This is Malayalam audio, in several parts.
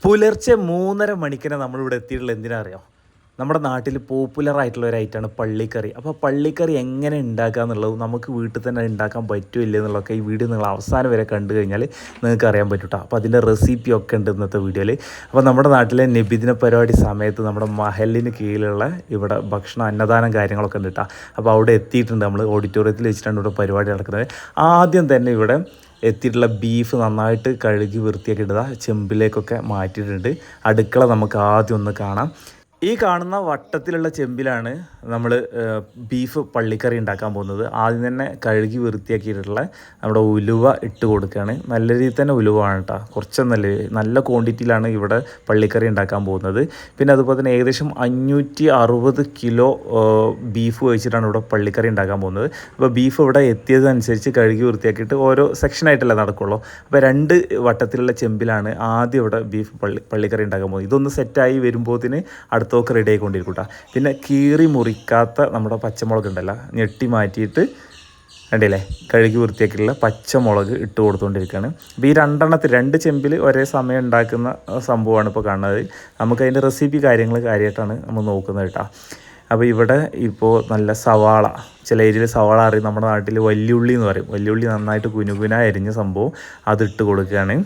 പുലർച്ചെ 3:30 മണിക്കിനെ നമ്മളിവിടെ എത്തിയിട്ടുള്ള എന്തിനാ അറിയോ? നമ്മുടെ നാട്ടിൽ പോപ്പുലറായിട്ടുള്ള ഒരു ഐറ്റമാണ് പള്ളിക്കറി. അപ്പോൾ പള്ളിക്കറി എങ്ങനെ ഉണ്ടാക്കുക എന്നുള്ളത് നമുക്ക് വീട്ടിൽ തന്നെ ഉണ്ടാക്കാൻ പറ്റുമോ ഇല്ല എന്നുള്ളതൊക്കെ ഈ വീഡിയോ നിങ്ങൾ അവസാനം വരെ കണ്ടു കഴിഞ്ഞാൽ നിങ്ങൾക്ക് അറിയാൻ പറ്റും കേട്ടോ. അപ്പോൾ അതിൻ്റെ റെസിപ്പി ഒക്കെ ഉണ്ട് ഇന്നത്തെ വീഡിയോയിൽ. അപ്പോൾ നമ്മുടെ നാട്ടിലെ നബിദിന പരിപാടി സമയത്ത് നമ്മുടെ മഹലിന് കീഴിലുള്ള ഇവിടെ ഭക്ഷണം അന്നദാനം കാര്യങ്ങളൊക്കെ ഉണ്ട് കേട്ടോ. അപ്പോൾ അവിടെ എത്തിയിട്ടുണ്ട്. നമ്മൾ ഓഡിറ്റോറിയത്തിൽ വെച്ചിട്ടാണ് ഇവിടെ പരിപാടി നടക്കുന്നത്. ആദ്യം തന്നെ ഇവിടെ എത്തിയിട്ടുള്ള ബീഫ് നന്നായിട്ട് കഴുകി വൃത്തിയാക്കിയിട്ടതാ ചെമ്പിലേക്കൊക്കെ മാറ്റിയിട്ടുണ്ട്. അടുക്കള നമുക്ക് ആദ്യം ഒന്ന് കാണാം. ഈ കാണുന്ന വട്ടത്തിലുള്ള ചെമ്പിലാണ് നമ്മൾ ബീഫ് പള്ളിക്കറി ഉണ്ടാക്കാൻ പോകുന്നത്. ആദ്യം തന്നെ കഴുകി വൃത്തിയാക്കിയിട്ടുള്ള നമ്മുടെ ഉലുവ ഇട്ട് കൊടുക്കുകയാണ്. നല്ല രീതിയിൽ തന്നെ ഉലുവാണ് കേട്ടോ. കുറച്ചൊന്നല്ല, നല്ല ക്വാണ്ടിറ്റിയിലാണ് ഇവിടെ പള്ളിക്കറി ഉണ്ടാക്കാൻ പോകുന്നത്. പിന്നെ അതുപോലെ തന്നെ ഏകദേശം 560 കിലോ ബീഫ് വെച്ചിട്ടാണ് ഇവിടെ പള്ളിക്കറി ഉണ്ടാക്കാൻ പോകുന്നത്. അപ്പോൾ ബീഫ് ഇവിടെ എത്തിയതനുസരിച്ച് കഴുകി വൃത്തിയാക്കിയിട്ട് ഓരോ സെക്ഷനായിട്ടല്ലേ നടക്കുള്ളൂ. അപ്പോൾ 2 വട്ടത്തിലുള്ള ചെമ്പിലാണ് ആദ്യം ഇവിടെ ബീഫ് പള്ളിക്കറി ഉണ്ടാക്കാൻ പോകുന്നത്. ഇതൊന്ന് സെറ്റായി വരുമ്പോഴത്തേന് അടുത്തൊക്കെ റെഡി ആയിക്കൊണ്ടിരിക്കൂട്ടാ. പിന്നെ കീറി മുറിക്കാത്ത നമ്മുടെ പച്ചമുളക് ഉണ്ടല്ലോ, ഞെട്ടി മാറ്റിയിട്ട് കണ്ടില്ലേ കഴുകി വൃത്തിയാക്കിയിട്ടുള്ള പച്ചമുളക് ഇട്ട് കൊടുത്തുകൊണ്ടിരിക്കുകയാണ്. അപ്പോൾ ഈ 2 ചെമ്പിൽ ഒരേ സമയം ഉണ്ടാക്കുന്ന സംഭവമാണ് ഇപ്പോൾ കാണുന്നത്. നമുക്കതിൻ്റെ റെസിപ്പി കാര്യമായിട്ടാണ് നമ്മൾ നോക്കുന്നത് കേട്ടോ. അപ്പോൾ ഇവിടെ ഇപ്പോൾ നല്ല സവാള, ചില ഏരിയയിൽ സവാള അറിയും, നമ്മുടെ നാട്ടിൽ വല്യുള്ളി എന്ന് പറയും. വല്യുള്ളി നന്നായിട്ട് കുനുകുന അരിഞ്ഞ സംഭവം അതിട്ട് കൊടുക്കുകയാണ്.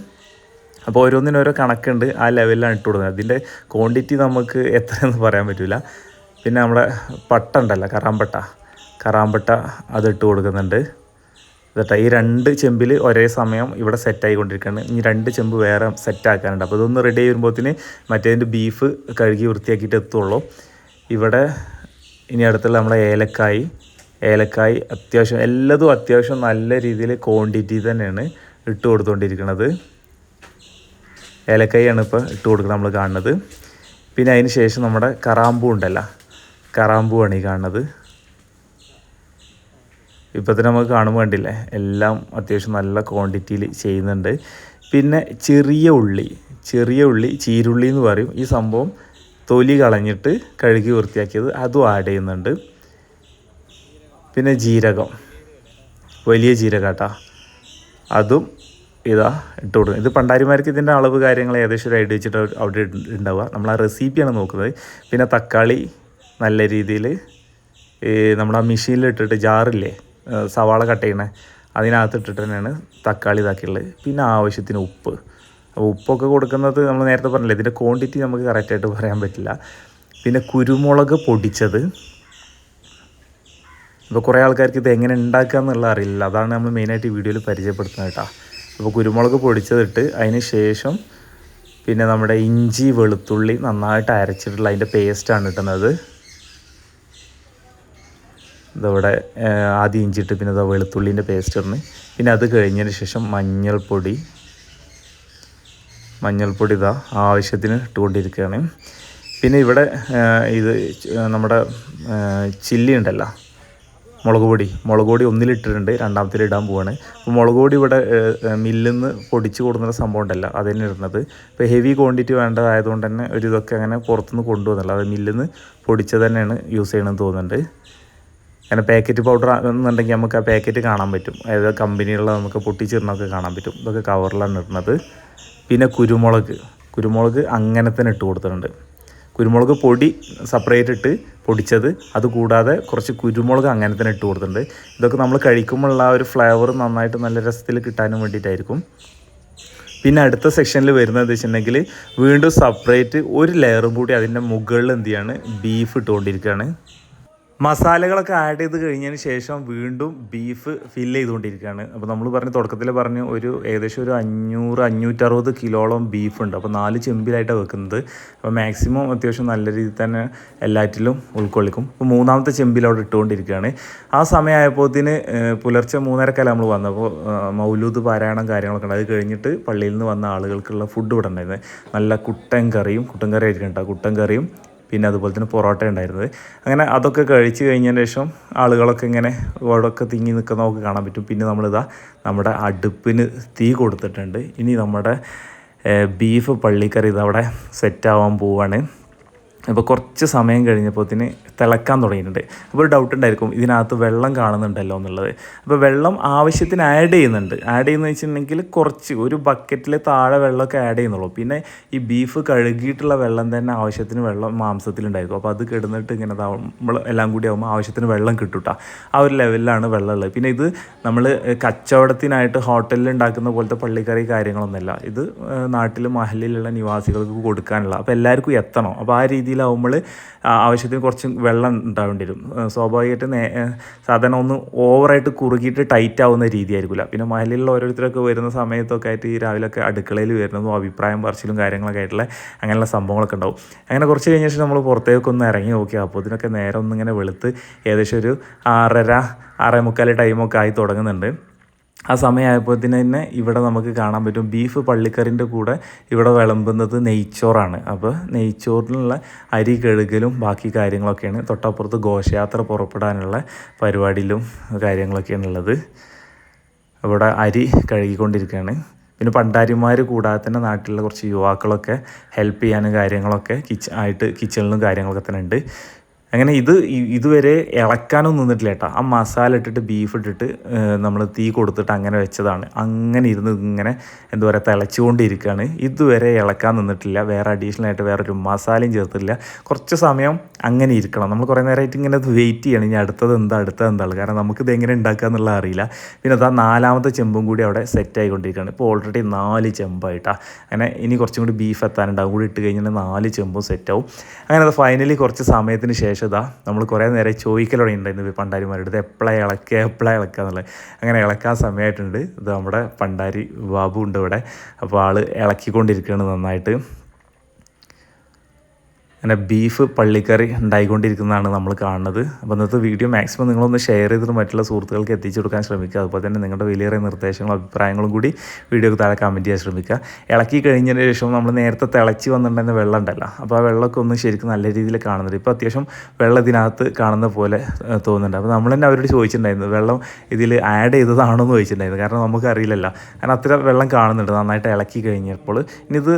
അപ്പോൾ ഓരോന്നിനും ഓരോ കണക്കുണ്ട്, ആ ലെവലിലാണ് ഇട്ട് കൊടുക്കുന്നത്. അതിൻ്റെ ക്വാണ്ടിറ്റി നമുക്ക് എത്രയെന്ന് പറയാൻ പറ്റില്ല. പിന്നെ നമ്മുടെ പട്ട ഉണ്ടല്ലോ, കറാമ്പട്ട അതിട്ട് കൊടുക്കുന്നുണ്ട് കേട്ടോ. ഈ 2 ചെമ്പിൽ ഒരേ സമയം ഇവിടെ സെറ്റായിക്കൊണ്ടിരിക്കുകയാണ്. ഇനി 2 ചെമ്പ് വേറെ സെറ്റാക്കാനുണ്ട്. അപ്പോൾ ഇതൊന്ന് റെഡി ആയി മറ്റേതിൻ്റെ ബീഫ് കഴുകി വൃത്തിയാക്കിയിട്ട് എത്തുള്ളൂ. ഇവിടെ ഇനി അടുത്തുള്ള നമ്മുടെ ഏലക്കായ് അത്യാവശ്യം എല്ലാതും അത്യാവശ്യം നല്ല രീതിയിൽ ക്വാണ്ടിറ്റി തന്നെയാണ് ഇട്ട് കൊടുത്തുകൊണ്ടിരിക്കുന്നത്. ഏലക്കായാണ് ഇപ്പോൾ ഇട്ട് കൊടുക്കുന്നത് നമ്മൾ കാണുന്നത്. പിന്നെ അതിന് ശേഷം നമ്മുടെ കറാമ്പൂ ഉണ്ടല്ലോ, കറാമ്പൂവാണ് ഈ കാണുന്നത്. ഇപ്പോൾ തന്നെ നമുക്ക് കാണുമ്പോൾ കണ്ടില്ലേ, എല്ലാം അത്യാവശ്യം നല്ല ക്വാണ്ടിറ്റിയിൽ ചെയ്യുന്നുണ്ട്. പിന്നെ ചെറിയ ഉള്ളി ചീരുള്ളി എന്ന് പറയും. ഈ സംഭവം തൊലി കളഞ്ഞിട്ട് കഴുകി വൃത്തിയാക്കിയത് അതും ആഡ് ചെയ്യുന്നുണ്ട്. പിന്നെ ജീരകം, വലിയ ജീരകം കേട്ടോ, അതും ഇതാ ഇട്ട് കൊടുക്കുന്നത്. ഇത് പണ്ടാരിമാർക്ക് ഇതിൻ്റെ അളവ് കാര്യങ്ങൾ ഏകദേശം ഒരു ഐഡിയ വെച്ചിട്ട് അവിടെ ഉണ്ടാവുക. നമ്മൾ ആ റെസിപ്പിയാണ് നോക്കുന്നത്. പിന്നെ തക്കാളി നല്ല രീതിയിൽ നമ്മൾ ആ മെഷീനിലിട്ടിട്ട് ജാറില്ലേ സവാള കട്ട് ചെയ്യണേ, അതിനകത്ത് ഇട്ടിട്ട് തന്നെയാണ് തക്കാളി ഇതാക്കിയുള്ളത്. പിന്നെ ആവശ്യത്തിന് ഉപ്പ്. അപ്പോൾ ഉപ്പൊക്കെ കൊടുക്കുന്നത് നമ്മൾ നേരത്തെ പറഞ്ഞില്ലേ, ഇതിൻ്റെ ക്വാണ്ടിറ്റി നമുക്ക് കറക്റ്റായിട്ട് പറയാൻ പറ്റില്ല. പിന്നെ കുരുമുളക് പൊടിച്ചത്. ഇപ്പോൾ കുറേ ആൾക്കാർക്ക് ഇത് എങ്ങനെ ഉണ്ടാക്കുക എന്നുള്ള അറിയില്ല, അതാണ് നമ്മൾ മെയിനായിട്ട് ഈ വീഡിയോയിൽ പരിചയപ്പെടുത്തുന്നത് കേട്ടോ. അപ്പോൾ കുരുമുളക് പൊടിച്ചതിട്ട് അതിന് ശേഷം പിന്നെ നമ്മുടെ ഇഞ്ചി വെളുത്തുള്ളി നന്നായിട്ട് അരച്ചിട്ടുള്ള അതിൻ്റെ പേസ്റ്റാണ് ഇട്ടുന്നത്. ഇതവിടെ ആദ്യം ഇഞ്ചി ഇട്ട് പിന്നെ ഇതാ വെളുത്തുള്ളീൻ്റെ പേസ്റ്റ് ഇടുന്നു. പിന്നെ അത് കഴിഞ്ഞതിന് ശേഷം മഞ്ഞൾപ്പൊടി ഇതാ ആവശ്യത്തിന് ഇട്ടുകൊണ്ടിരിക്കുകയാണ്. പിന്നെ ഇവിടെ ഇത് നമ്മുടെ ചില്ലി ഉണ്ടല്ലോ, മുളക് പൊടി ഒന്നിലിട്ടിട്ടുണ്ട്, രണ്ടാമത്തിൽ ഇടാൻ പോവാണ്. അപ്പോൾ മുളക് പൊടി ഇവിടെ മില്ലിൽ നിന്ന് പൊടിച്ച് കൊടുക്കുന്ന സംഭവം ഉണ്ടല്ലോ, അത് തന്നെ ഇടുന്നത്. ഇപ്പോൾ ഹെവി ക്വാണ്ടിറ്റി വേണ്ടതായതുകൊണ്ട് തന്നെ ഒരു ഇതൊക്കെ അങ്ങനെ പുറത്തുനിന്ന് കൊണ്ടുവന്നല്ലോ, അത് മില്ലിൽ നിന്ന് പൊടിച്ചത് തന്നെയാണ് യൂസ് ചെയ്യണമെന്ന് തോന്നുന്നുണ്ട്. അങ്ങനെ പാക്കറ്റ് പൗഡർ എന്നുണ്ടെങ്കിൽ നമുക്ക് ആ പാക്കറ്റ് കാണാൻ പറ്റും, ഏത് കമ്പനിയുള്ള നമുക്ക് പൊട്ടിച്ചിടണമൊക്കെ കാണാൻ പറ്റും. ഇതൊക്കെ കവറിലാണ് ഇടുന്നത്. പിന്നെ കുരുമുളക് അങ്ങനെ തന്നെ ഇട്ട് കൊടുത്തിട്ടുണ്ട്. കുരുമുളക് പൊടി സെപ്പറേറ്റ് ഇട്ട് പൊടിച്ചത്, അതുകൂടാതെ കുറച്ച് കുരുമുളക് അങ്ങനെ തന്നെ ഇട്ട് കൊടുത്തിട്ടുണ്ട്. ഇതൊക്കെ നമ്മൾ കഴിക്കുമ്പോഴുള്ള ആ ഒരു ഫ്ലേവർ നന്നായിട്ട് നല്ല രസത്തിൽ കിട്ടാനും വേണ്ടിയിട്ടായിരിക്കും. പിന്നെ അടുത്ത സെക്ഷനിൽ വരുന്നത് വെച്ചിട്ടുണ്ടെങ്കിൽ വീണ്ടും സെപ്പറേറ്റ് ഒരു ലെയറും കൂടി അതിൻ്റെ മുകളിൽ എന്ത് ചെയ്യാണ്, ബീഫ് ഇട്ടുകൊണ്ടിരിക്കുകയാണ്. മസാലകളൊക്കെ ആഡ് ചെയ്ത് കഴിഞ്ഞതിന് ശേഷം വീണ്ടും ബീഫ് ഫില്ല് ചെയ്തുകൊണ്ടിരിക്കുകയാണ്. അപ്പോൾ നമ്മൾ തുടക്കത്തിൽ പറഞ്ഞു ഒരു ഏകദേശം ഒരു 500-560 കിലോളം ബീഫുണ്ട്. അപ്പോൾ 4 ചെമ്പിലായിട്ടാണ് വെക്കുന്നത്. അപ്പോൾ മാക്സിമം അത്യാവശ്യം നല്ല രീതിയിൽ തന്നെ എല്ലാറ്റിലും ഉൾക്കൊള്ളിക്കും. അപ്പോൾ 3ാമത്തെ ചെമ്പിലവിടെ ഇട്ടുകൊണ്ടിരിക്കുകയാണ്. ആ സമയമായപ്പോഴത്തേന് പുലർച്ചെ 3:30 നമ്മൾ വന്നപ്പോൾ മൗലൂദ് പാരായണം കാര്യങ്ങളൊക്കെ ഉണ്ട്. അത് കഴിഞ്ഞിട്ട് പള്ളിയിൽ നിന്ന് വന്ന ആളുകൾക്കുള്ള ഫുഡ് ഇവിടെ ഉണ്ടായിരുന്നത് നല്ല കുട്ടൻ കറി ആയിരിക്കും കേട്ടോ. കുട്ടൻ കറിയും പിന്നെ അതുപോലെ തന്നെ പൊറോട്ട ഉണ്ടായിരുന്നത്. അങ്ങനെ അതൊക്കെ കഴിച്ച് കഴിഞ്ഞതിന് ശേഷം ആളുകളൊക്കെ ഇങ്ങനെ അവിടെയൊക്കെ തിങ്ങി നിൽക്കുന്നതൊക്കെ കാണാൻ പറ്റും. പിന്നെ നമ്മളിതാ നമ്മുടെ അടുപ്പിന് തീ കൊടുത്തിട്ടുണ്ട്. ഇനി നമ്മുടെ ബീഫ് പള്ളിക്കറി ഇതവിടെ സെറ്റാവാൻ പോവാണ്. അപ്പോൾ കുറച്ച് സമയം കഴിഞ്ഞപ്പോഴത്തേന് തിളക്കാൻ തുടങ്ങിയിട്ടുണ്ട്. അപ്പോൾ ഒരു ഡൗട്ട് ഉണ്ടായിരിക്കും ഇതിനകത്ത് വെള്ളം കാണുന്നുണ്ടല്ലോ എന്നുള്ളത്. അപ്പോൾ വെള്ളം ആവശ്യത്തിന് ആഡ് ചെയ്യുന്നുണ്ട്. ആഡ് ചെയ്യുന്നത് വെച്ചിട്ടുണ്ടെങ്കിൽ കുറച്ച് ഒരു ബക്കറ്റിൽ താഴെ വെള്ളമൊക്കെ ആഡ് ചെയ്യുന്നുള്ളൂ. പിന്നെ ഈ ബീഫ് കഴുകിയിട്ടുള്ള വെള്ളം തന്നെ ആവശ്യത്തിന് വെള്ളം മാംസത്തിലുണ്ടായിരിക്കും. അപ്പോൾ അത് കിടന്നിട്ട് ഇങ്ങനെ നമ്മൾ എല്ലാം കൂടി ആകുമ്പോൾ ആവശ്യത്തിന് വെള്ളം കിട്ടൂട്ടാ. ആ ഒരു ലെവലിലാണ് വെള്ളം ഉള്ളത്. പിന്നെ ഇത് നമ്മൾ കച്ചവടത്തിനായിട്ട് ഹോട്ടലിൽ ഉണ്ടാക്കുന്ന പോലത്തെ പള്ളിക്കറി കാര്യങ്ങളൊന്നുമല്ല. ഇത് നാട്ടിൽ മഹലിലുള്ള നിവാസികൾക്ക് കൊടുക്കാനുള്ള, അപ്പോൾ എല്ലാവർക്കും എത്തണം. അപ്പോൾ ആ രീതിയിലാവുമ്പോൾ ആവശ്യത്തിന് കുറച്ച് വെള്ളം ഉണ്ടാവേണ്ടി വരും. സ്വാഭാവികമായിട്ട് സാധാരണ ഒന്ന് ഓവറായിട്ട് കുറുകിയിട്ട് ടൈറ്റ് ആവുന്ന രീതിയായിരിക്കില്ല. പിന്നെ മഹലിലുള്ള ഓരോരുത്തരൊക്കെ വരുന്ന സമയത്തൊക്കെ ആയിട്ട് ഈ രാവിലെയൊക്കെ അടുക്കളയിൽ വരുന്നതും അഭിപ്രായം പറച്ചിലും കാര്യങ്ങളൊക്കെ ആയിട്ടുള്ള അങ്ങനെയുള്ള സംഭവങ്ങളൊക്കെ ഉണ്ടാവും. അങ്ങനെ കുറച്ച് കഴിഞ്ഞ ശേഷം നമ്മൾ പുറത്തേക്കൊന്ന് ഇറങ്ങി നോക്കി. അപ്പോൾ ഇതിനൊക്കെ നേരെ ഒന്നിങ്ങനെ വെളുത്ത് ഏകദേശം ഒരു 6:30 6:45 ടൈമൊക്കെ ആയി തുടങ്ങുന്നുണ്ട്. ആ സമയമായപ്പോഴത്തേന് തന്നെ ഇവിടെ നമുക്ക് കാണാൻ പറ്റും ബീഫ് പള്ളിക്കറിൻ്റെ കൂടെ ഇവിടെ വിളമ്പുന്നത് നെയ്ച്ചോറാണ്. അപ്പോൾ നെയ്ച്ചോറിനുള്ള അരി കഴുകലും ബാക്കി കാര്യങ്ങളൊക്കെയാണ്. തൊട്ടപ്പുറത്ത് ഘോഷയാത്ര പുറപ്പെടാനുള്ള പരിപാടിയിലും കാര്യങ്ങളൊക്കെയാണ് ഉള്ളത്. ഇവിടെ അരി കഴുകിക്കൊണ്ടിരിക്കുകയാണ്. പിന്നെ പണ്ടാരിമാർ കൂടാതെ തന്നെ നാട്ടിലുള്ള കുറച്ച് യുവാക്കളൊക്കെ ഹെൽപ്പ് ചെയ്യാനും കാര്യങ്ങളൊക്കെ കിച്ചണിലും കാര്യങ്ങളൊക്കെ തന്നെ ഉണ്ട്. അങ്ങനെ ഇതുവരെ ഇളക്കാനൊന്നും നിന്നിട്ടില്ല കേട്ടോ. ആ മസാല ഇട്ടിട്ട് ബീഫ് ഇട്ടിട്ട് നമ്മൾ തീ കൊടുത്തിട്ട് അങ്ങനെ വെച്ചതാണ്. അങ്ങനെ ഇരുന്ന് ഇങ്ങനെ എന്താ പറയുക തിളച്ചുകൊണ്ടിരിക്കുകയാണ്. ഇതുവരെ ഇളക്കാൻ നിന്നിട്ടില്ല. വേറെ അഡീഷണൽ ആയിട്ട് വേറൊരു മസാലയും ചേർത്തില്ല. കുറച്ച് സമയം അങ്ങനെ ഇരിക്കണം. നമ്മൾ കുറേ നേരമായിട്ട് ഇങ്ങനെ വെയിറ്റ് ചെയ്യണം. ഇനി അടുത്തത് എന്താണ്. കാരണം നമുക്കിത് എങ്ങനെ ഉണ്ടാക്കുക എന്നുള്ളത് അറിയില്ല. പിന്നെ അതാ 4ാമത്തെ ചെമ്പും കൂടി അവിടെ സെറ്റ് ആയിക്കൊണ്ടിരിക്കുകയാണ്. ഇപ്പോൾ ഓൾറെഡി 4 ചെമ്പായിട്ടാണ്. അങ്ങനെ ഇനി കുറച്ചും കൂടി ബീഫ് എത്താനുണ്ടാവും. കൂടി ഇട്ട് കഴിഞ്ഞാൽ 4 ചെമ്പും സെറ്റാവും. അങ്ങനെ അത് ഫൈനലി കുറച്ച് സമയത്തിന് ശേഷം നമ്മൾ കുറേ നേരം ചോദിക്കലുണ്ടായിരുന്നു പണ്ടാരിമാരുടെ ഇത് എപ്പോഴാണ് ഇളക്കുക എന്നുള്ളത്. അങ്ങനെ ഇളക്കാൻ സമയമായിട്ടുണ്ട്. ഇത് നമ്മുടെ പണ്ടാരി ബാബു ഉണ്ട് ഇവിടെ. അപ്പോൾ ആൾ ഇളക്കിക്കൊണ്ടിരിക്കുകയാണ് നന്നായിട്ട്. അങ്ങനെ ബീഫ് പള്ളിക്കറി ഉണ്ടായിക്കൊണ്ടിരിക്കുന്നതാണ് നമ്മൾ കാണുന്നത്. അപ്പോൾ ഇന്നത്തെ വീഡിയോ മാക്സിമം നിങ്ങളൊന്ന് ഷെയർ ചെയ്തിട്ട് മറ്റുള്ള സുഹൃത്തുക്കൾക്ക് എത്തിച്ചു കൊടുക്കാൻ ശ്രമിക്കുക. അതുപോലെ തന്നെ നിങ്ങളുടെ വലിയ നിർദ്ദേശങ്ങളും അഭിപ്രായങ്ങളും കൂടി വീഡിയോക്ക് താഴെ കമൻറ്റ് ചെയ്യാൻ ശ്രമിക്കുക. ഇളക്കി കഴിഞ്ഞതിന് ശേഷം നമ്മൾ നേരത്തെ തിളച്ച് വന്നിട്ടുണ്ടെന്ന വെള്ളം ഉണ്ടല്ലോ, അപ്പോൾ ആ വെള്ളമൊക്കെ ഒന്ന് ശരിക്കും നല്ല രീതിയിൽ കാണുന്നുണ്ട്. ഇപ്പോൾ അത്യാവശ്യം വെള്ളം ഇതിനകത്ത് കാണുന്ന പോലെ തോന്നുന്നുണ്ട്. അപ്പോൾ നമ്മൾ തന്നെ അവരോട് ചോദിച്ചിട്ടുണ്ടായിരുന്നു വെള്ളം ഇതിൽ ആഡ് ചെയ്തതാണോ എന്ന് ചോദിച്ചിട്ടുണ്ടായിരുന്നു. കാരണം നമുക്കറിയില്ലല്ലോ. കാരണം അത്ര വെള്ളം കാണുന്നുണ്ട് നന്നായിട്ട് ഇളക്കി കഴിഞ്ഞപ്പോൾ. ഇനി ഇത്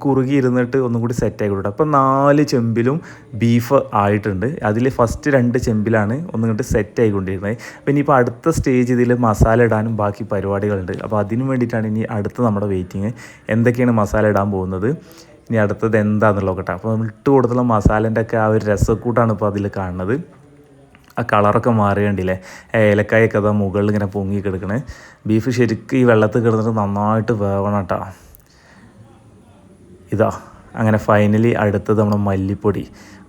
കുറുകി ഇരുന്നിട്ട് ഒന്നും കൂടി സെറ്റ് ആയിക്കോട്ടെ. അപ്പോൾ 4 ചെമ്പിലും ബീഫ് ആയിട്ടുണ്ട്. അതിൽ ഫസ്റ്റ് 2 ചെമ്പിലാണ് ഒന്നുകൊണ്ട് സെറ്റ് ആയിക്കൊണ്ടിരുന്നത്. അപ്പോൾ ഇനിയിപ്പോൾ അടുത്ത സ്റ്റേജ് ഇതിൽ മസാല ഇടാനും ബാക്കി പരിപാടികളുണ്ട്. അപ്പോൾ അതിനു വേണ്ടിയിട്ടാണ് ഇനി അടുത്ത നമ്മുടെ വെയിറ്റിങ്. എന്തൊക്കെയാണ് മസാല ഇടാൻ പോകുന്നത്, ഇനി അടുത്തത് എന്താണെന്നുള്ളത് നോക്കട്ടെ. അപ്പോൾ നമ്മൾ ഇട്ട് കൊടുത്തുള്ള മസാലേൻ്റെ ഒക്കെ ആ ഒരു രസക്കൂട്ടാണ് ഇപ്പോൾ അതിൽ കാണുന്നത്. ആ കളറൊക്കെ മാറിയണ്ടില്ലേ, ഏലക്കായൊക്കെ അതാ മുകളിൽ ഇങ്ങനെ പൊങ്ങി കിടക്കണേ. ബീഫ് ശരിക്കും ഈ വെള്ളത്തിൽ കിടന്നിട്ട് നന്നായിട്ട് വേവണം കേട്ടോ. ഇതാ അങ്ങനെ ഫൈനലി അടുത്തത് നമ്മുടെ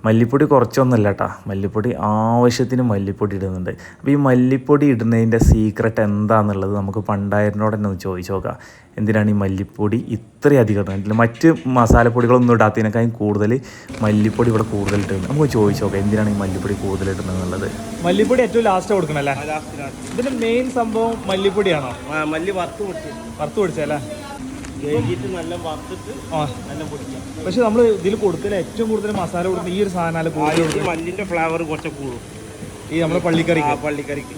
മല്ലിപ്പൊടി കുറച്ചൊന്നുമല്ല കേട്ടോ. മല്ലിപ്പൊടി ആവശ്യത്തിന് മല്ലിപ്പൊടി ഇടുന്നുണ്ട്. അപ്പോൾ ഈ മല്ലിപ്പൊടി ഇടുന്നതിൻ്റെ സീക്രട്ട് എന്താണെന്നുള്ളത് നമുക്ക് പണ്ടായതിനോട് തന്നെ ഒന്ന് ചോദിച്ചു നോക്കാം. എന്തിനാണ് ഈ മല്ലിപ്പൊടി ഇത്രയധികം ഇടുന്നില്ല? മറ്റ് മസാലപ്പൊടികളൊന്നും ഇടാത്തതിനേക്കാളും കൂടുതൽ മല്ലിപ്പൊടി ഇവിടെ കൂടുതൽ ഇടുന്നത്. നമുക്ക് ചോദിച്ചു നോക്കാം എന്തിനാണ് ഈ മല്ലിപ്പൊടി കൂടുതൽ ഇടുന്നത് എന്നുള്ളത്. മല്ലിപ്പൊടി ഏറ്റവും ലാസ്റ്റ് കൊടുക്കണല്ലേ? ഇതിന്റെ മെയിൻ സംഭവം മല്ലിപ്പൊടിയാണോ? മല്ലി വറുത്ത് പൊടിച്ചല്ലേ? നല്ല വറുത്തിട്ട് നല്ല പൊടിക്കാം. പക്ഷെ നമ്മൾ ഇതിൽ കൊടുക്കൽ ഏറ്റവും കൂടുതൽ മസാല കൊടുക്കുന്ന ഈ ഒരു സാധനം മല്ലിന്റെ ഫ്ലേവർ കുറച്ച് കൂടും ഈ നമ്മുടെ പള്ളിക്കറിക്ക്.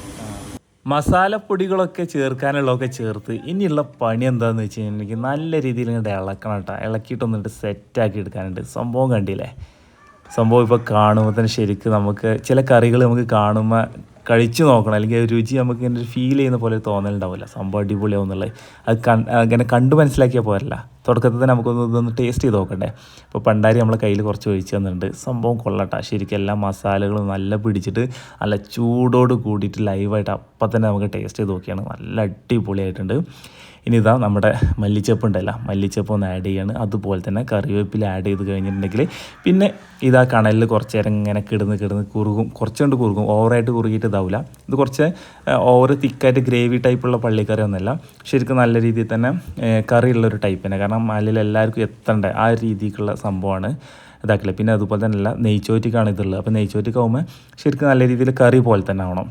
മസാലപ്പൊടികളൊക്കെ ചേർക്കാനുള്ളതൊക്കെ ചേർത്ത് ഇനിയുള്ള പണി എന്താണെന്ന് വെച്ച് കഴിഞ്ഞിട്ടുണ്ടെങ്കിൽ നല്ല രീതിയിൽ ഇങ്ങോട്ട് ഇളക്കണം കേട്ടോ. ഇളക്കിയിട്ടൊന്നിട്ട് സെറ്റാക്കി എടുക്കാനുണ്ട്. സംഭവം കണ്ടില്ലേ? സംഭവം ഇപ്പോൾ കാണുമ്പോൾ തന്നെ ശരിക്കും നമുക്ക് ചില കറികൾ നമുക്ക് കാണുമ്പോൾ കഴിച്ചു നോക്കണം, അല്ലെങ്കിൽ രുചി നമുക്ക് ഇങ്ങനെ ഫീൽ ചെയ്യുന്ന പോലെ തോന്നലുണ്ടാവില്ല. സംഭവം അടിപൊളിയാവും എന്നുള്ളത് അത് അങ്ങനെ കണ്ടു മനസ്സിലാക്കിയാൽ പോരല്ല. തുടക്കത്തിൽ തന്നെ ഇതൊന്ന് ടേസ്റ്റ് ചെയ്ത് നോക്കണ്ടേ. ഇപ്പോൾ പണ്ടാരി നമ്മളെ കയ്യിൽ കുറച്ച് ഒഴിച്ച് തന്നിട്ടുണ്ട്. സംഭവം കൊള്ളട്ടാ. ശരിക്കും എല്ലാ മസാലകളും നല്ല പിടിച്ചിട്ട് നല്ല ചൂടോട് കൂടിയിട്ട് ലൈവായിട്ട് അപ്പം തന്നെ നമുക്ക് ടേസ്റ്റ് ചെയ്ത് നോക്കിയാണ്. നല്ല അടിപൊളിയായിട്ടുണ്ട്. ഇനി ഇതാ നമ്മുടെ മല്ലിച്ചപ്പ് ഉണ്ടല്ലോ, മല്ലിച്ചപ്പ് ഒന്ന് ആഡ് ചെയ്യാണ്. അതുപോലെ തന്നെ കറിവേപ്പില ആഡ് ചെയ്ത് കഴിഞ്ഞിട്ടുണ്ടെങ്കിൽ പിന്നെ ഇതാ കണലിൽ കുറച്ച് നേരം ഇങ്ങനെ കിടന്ന് കുറുകും. കുറച്ചുകൊണ്ട് കുറുകും, ഓവറായിട്ട് കുറുകിയിട്ട് ഇതാവില്ല. ഇത് കുറച്ച് ഓവർ തിക്കായിട്ട് ഗ്രേവി ടൈപ്പുള്ള പള്ളിക്കറി ഒന്നുമല്ല. ശരിക്കും നല്ല രീതിയിൽ തന്നെ കറിയുള്ളൊരു ടൈപ്പ് തന്നെ. കാരണം അതിൽ എല്ലാവർക്കും എത്തേണ്ട ആ രീതിക്കുള്ള സംഭവമാണ് ഇതാക്കില്ല. പിന്നെ അതുപോലെ തന്നെ അല്ല നെയ്ച്ചോറ്റിക്കാണ് ഇതുള്ളത്. അപ്പോൾ നെയ്ച്ചോറ്റിക്കാവുമ്പോൾ ശരിക്കും നല്ല രീതിയിൽ കറി പോലെ തന്നെ ആവണം.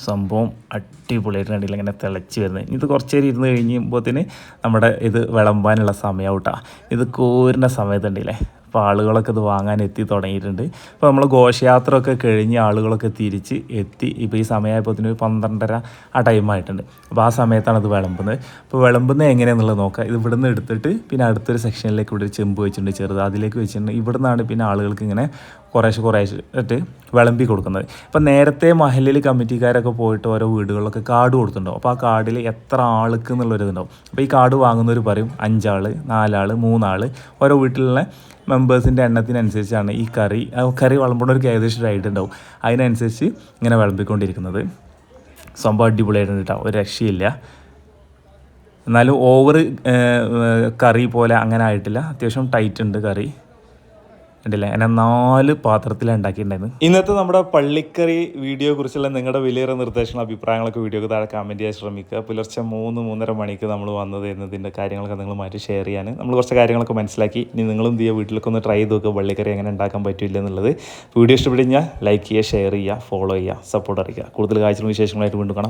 സംഭവം അടിപൊളിയായിട്ട് കണ്ടില്ല ഇങ്ങനെ തിളച്ച് വരുന്നത്. ഇത് കുറച്ച് നേരം ഇരുന്ന് കഴിയുമ്പോഴത്തേന് നമ്മുടെ ഇത് വിളമ്പാനുള്ള സമയമാവട്ടാ. ഇത് കോരുന്ന സമയത്തുണ്ടല്ലേ അപ്പോൾ ആളുകളൊക്കെ ഇത് വാങ്ങാൻ എത്തി തുടങ്ങിയിട്ടുണ്ട്. ഇപ്പോൾ നമ്മൾ ഘോഷയാത്ര ഒക്കെ കഴിഞ്ഞ് ആളുകളൊക്കെ തിരിച്ച് എത്തി. ഇപ്പോൾ ഈ സമയമായപ്പോൾ 12:30 ആ ടൈമായിട്ടുണ്ട്. അപ്പോൾ ആ സമയത്താണ് ഇത് വിളമ്പുന്നത്. അപ്പോൾ വിളമ്പുന്നത് എങ്ങനെയാണെന്നുള്ളത് നോക്കാം. ഇത് ഇവിടുന്ന് എടുത്തിട്ട് പിന്നെ അടുത്തൊരു സെക്ഷനിലേക്ക് ഇവിടെ ഒരു ചെമ്പ് വെച്ചിട്ടുണ്ട് ചെറുത്, അതിലേക്ക് വെച്ചിട്ടുണ്ട്. ഇവിടുന്നാണ് പിന്നെ ആളുകൾക്ക് ഇങ്ങനെ കുറേശ്ശെ വിളമ്പി കൊടുക്കുന്നത്. അപ്പോൾ നേരത്തെ മഹല്ലിൽ കമ്മിറ്റിക്കാരൊക്കെ പോയിട്ട് ഓരോ വീടുകളിലൊക്കെ കാർഡ് കൊടുത്തിട്ടുണ്ടാവും. അപ്പോൾ ആ കാർഡിൽ എത്ര ആൾക്ക് എന്നുള്ളൊരിതുണ്ടാവും. അപ്പോൾ ഈ കാർഡ് വാങ്ങുന്നവർ പറയും 5 ആൾ 4 ആൾ 3 ആൾ ഓരോ വീട്ടിലുള്ള മെമ്പേഴ്സിൻ്റെ എണ്ണത്തിനനുസരിച്ചാണ് ഈ കറി വിളമ്പുന്നവർക്ക് ഏകദേശം ഒരു ഐഡിയ ഉണ്ടാവും. അതിനനുസരിച്ച് ഇങ്ങനെ വിളമ്പിക്കൊണ്ടിരിക്കുന്നത്. സംഭവം അടിപൊളിയായിട്ടുണ്ട് കേട്ടോ, ഒരു രക്ഷയില്ല. എന്നാലും ഓവർ കറി പോലെ അങ്ങനെ ആയിട്ടില്ല, അത്യാവശ്യം ടൈറ്റ് ഉണ്ട് കറി. ഉണ്ടല്ലേ, എന്നെ 4 പാത്രത്തിലാണ് ഉണ്ടാക്കിയിട്ടുണ്ടായിരുന്നു. ഇന്നത്തെ നമ്മുടെ പള്ളിക്കറി വീഡിയോയെ കുറിച്ചുള്ള നിങ്ങളുടെ വലിയ നിർദ്ദേശങ്ങളും അഭിപ്രായങ്ങളൊക്കെ വീഡിയോക്ക് താഴെ കമൻറ്റ് ചെയ്യാൻ ശ്രമിക്കുക. പുലർച്ചെ 3-3:30 മണിക്ക് നമ്മൾ വന്നത് എന്നതിൻ്റെ കാര്യങ്ങളൊക്കെ നിങ്ങളുമായിട്ട് ഷെയർ ചെയ്യാൻ നമ്മൾ കുറച്ച് കാര്യങ്ങളൊക്കെ മനസ്സിലാക്കി. ഇനി നിങ്ങളും എന്ത് ചെയ്യുക, വീട്ടിലൊക്കെ ഒന്ന് ട്രൈ ചെയ്ത് നോക്കുക പള്ളിക്കറി എങ്ങനെ ഉണ്ടാക്കാൻ പറ്റില്ല എന്നുള്ളത്. വീഡിയോ ഇഷ്ടപ്പെട്ട് കഴിഞ്ഞാൽ ലൈക്ക് ചെയ്യുക, ഷെയർ ചെയ്യുക, ഫോളോ ചെയ്യുക, സപ്പോർട്ട് അറിയിക്കുക. കൂടുതൽ കാഴ്ചകളും വിശേഷങ്ങളായിട്ട് വീണ്ടും കാണാം.